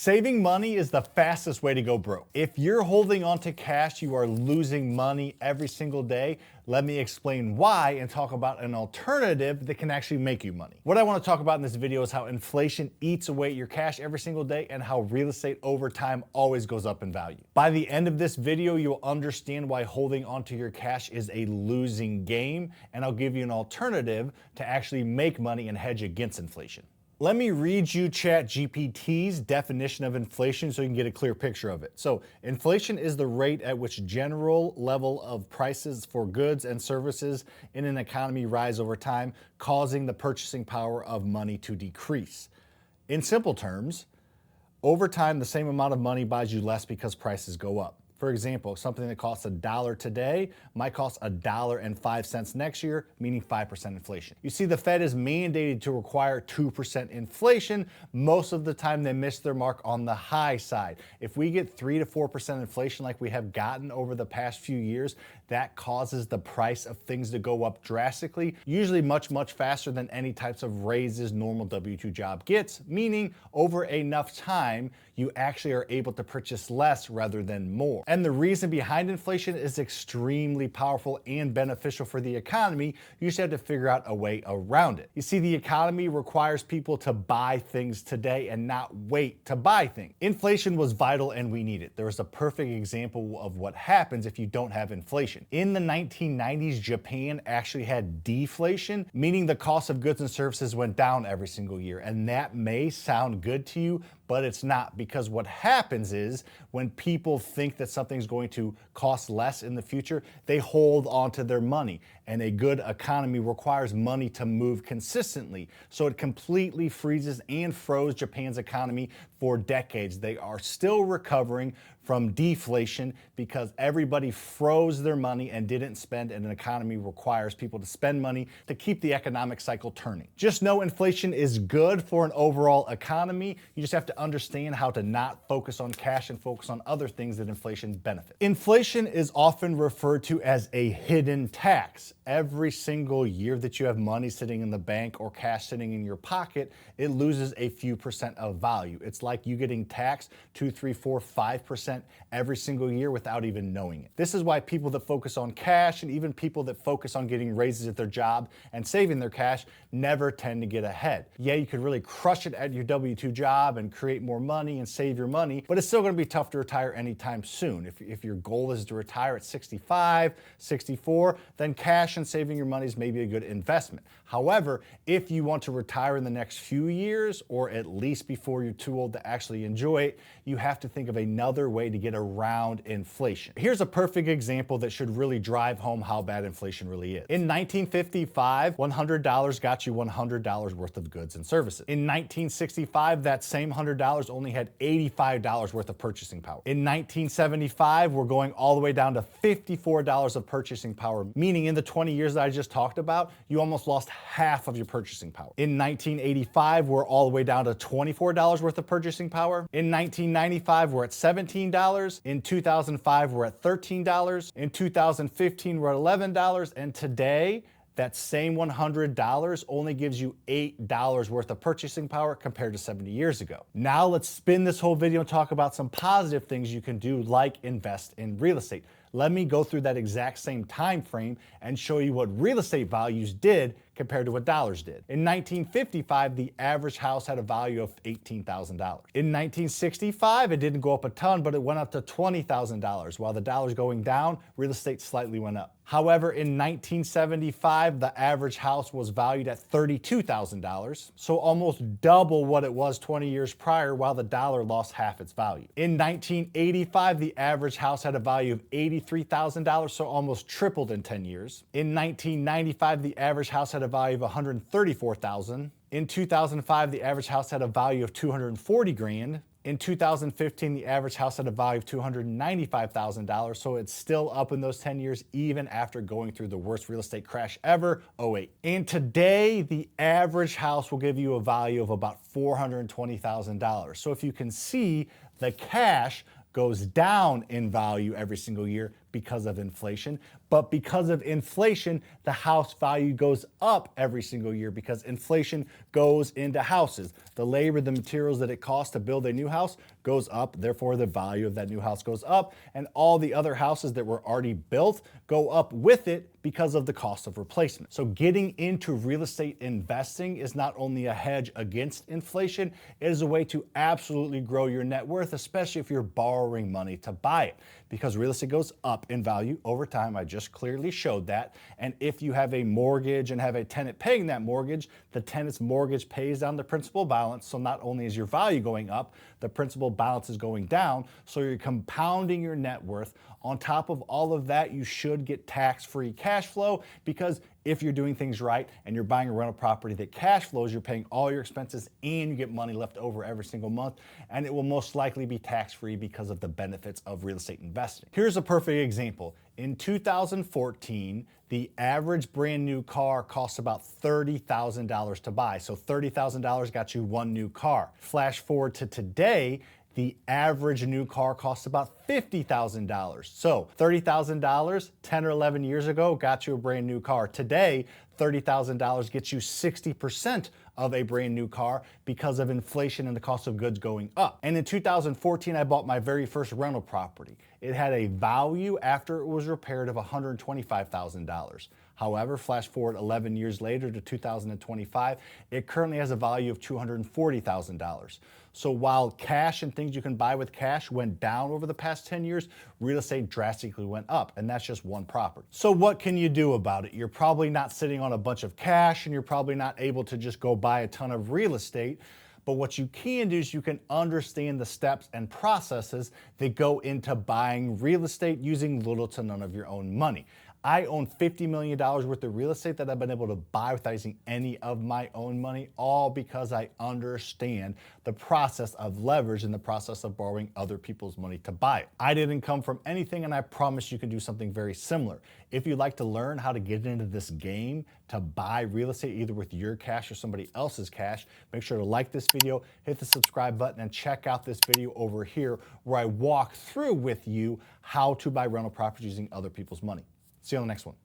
Saving money is the fastest way to go broke. If you're holding on to cash, you are losing money every single day. Let me explain why and talk about an alternative that can actually make you money. What I want to talk about in this video is how inflation eats away at your cash every single day and how real estate over time always goes up in value. By the end of this video, you'll understand why holding onto your cash is a losing game, and I'll give you an alternative to actually make money and hedge against inflation. Let me read you ChatGPT's definition of inflation so you can get a clear picture of it. So inflation is the rate at which general level of prices for goods and services in an economy rise over time, causing the purchasing power of money to decrease. In simple terms, over time, the same amount of money buys you less because prices go up. For example, something that costs $1 today might cost $1.05 next year, meaning 5% inflation. You see, the Fed is mandated to require 2% inflation. Most of the time, they miss their mark on the high side. If we get 3 to 4% inflation like we have gotten over the past few years, that causes the price of things to go up drastically, usually much, much faster than any types of raises normal W-2 job gets, meaning over enough time, you actually are able to purchase less rather than more. And the reason behind inflation is extremely powerful and beneficial for the economy. You just have to figure out a way around it. You see, the economy requires people to buy things today and not wait to buy things. Inflation was vital and we need it. There is a perfect example of what happens if you don't have inflation. In the 1990s, Japan actually had deflation, meaning the cost of goods and services went down every single year. And that may sound good to you, but it's not, because what happens is when people think that something's going to cost less in the future, they hold on to their money. And a good economy requires money to move consistently. So it completely freezes and froze Japan's economy for decades. They are still recovering from deflation because everybody froze their money and didn't spend, and an economy requires people to spend money to keep the economic cycle turning. Just know inflation is good for an overall economy. You just have to understand how to not focus on cash and focus on other things that inflation benefits. Inflation is often referred to as a hidden tax. Every single year that you have money sitting in the bank or cash sitting in your pocket, it loses a few percent of value. It's like you getting taxed 2, 3, 4, 5% every single year without even knowing it. This is why people that focus on cash and even people that focus on getting raises at their job and saving their cash never tend to get ahead. Yeah, you could really crush it at your W-2 job and create more money and save your money, but it's still going to be tough to retire anytime soon. If your goal is to retire at 65, 64, then cash and saving your money is maybe a good investment. However, if you want to retire in the next few years, or at least before you're too old to actually enjoy it, you have to think of another way to get around inflation. Here's a perfect example that should really drive home how bad inflation really is. In 1955, $100 got you $100 worth of goods and services. In 1965, that same $100 only had $85 worth of purchasing power. In 1975, we're going all the way down to $54 of purchasing power, meaning in the 20 years that I just talked about, you almost lost half of your purchasing power. In 1985, we're all the way down to $24 worth of purchasing power. In 1995, we're at $17. In 2005, we're at $13. In 2015, we're at $11. And today, that same $100 only gives you $8 worth of purchasing power compared to 70 years ago. Now let's spin this whole video and talk about some positive things you can do, like invest in real estate. Let me go through that exact same time frame and show you what real estate values did compared to what dollars did. In 1955, the average house had a value of $18,000. In 1965, it didn't go up a ton, but it went up to $20,000. While the dollar's going down, real estate slightly went up. However, in 1975, the average house was valued at $32,000, so almost double what it was 20 years prior, while the dollar lost half its value. In 1985, the average house had a value of $83,000, so almost tripled in 10 years. In 1995, the average house had a value of $134,000. In 2005, the average house had a value of $240,000. In 2015, the average house had a value of $295,000, so it's still up in those 10 years, even after going through the worst real estate crash ever, '08. And today, the average house will give you a value of about $420,000. So if you can see, the cash goes down in value every single year because of inflation, but because of inflation, the house value goes up every single year because inflation goes into houses. The labor, the materials that it costs to build a new house goes up, therefore the value of that new house goes up, and all the other houses that were already built go up with it because of the cost of replacement. So getting into real estate investing is not only a hedge against inflation, it is a way to absolutely grow your net worth, especially if you're borrowing money to buy it, because real estate goes up in value over time. I just clearly showed that. And if you have a mortgage and have a tenant paying that mortgage, the tenant's mortgage pays down the principal balance. So not only is your value going up, the principal balance is going down. So you're compounding your net worth. On top of all of that, you should get tax-free cash flow, because if you're doing things right and you're buying a rental property that cash flows, you're paying all your expenses and you get money left over every single month, and it will most likely be tax-free because of the benefits of real estate investing. Here's a perfect example. In 2014, the average brand new car costs about $30,000 to buy. So $30,000 got you one new car. Flash forward to today, the average new car costs about $50,000. So $30,000 10 or 11 years ago got you a brand new car. Today, $30,000 gets you 60% of a brand new car because of inflation and the cost of goods going up. And in 2014, I bought my very first rental property. It had a value after it was repaired of $125,000. However, flash forward 11 years later to 2025, it currently has a value of $240,000. So while cash and things you can buy with cash went down over the past 10 years, real estate drastically went up, and that's just one property. So what can you do about it? You're probably not sitting on a bunch of cash, and you're probably not able to just go buy a ton of real estate. But what you can do is you can understand the steps and processes that go into buying real estate using little to none of your own money. I own $50 million worth of real estate that I've been able to buy without using any of my own money, all because I understand the process of leverage and the process of borrowing other people's money to buy it. I didn't come from anything, and I promise you can do something very similar. If you'd like to learn how to get into this game to buy real estate either with your cash or somebody else's cash, make sure to like this video, hit the subscribe button, and check out this video over here where I walk through with you how to buy rental properties using other people's money. See you on the next one.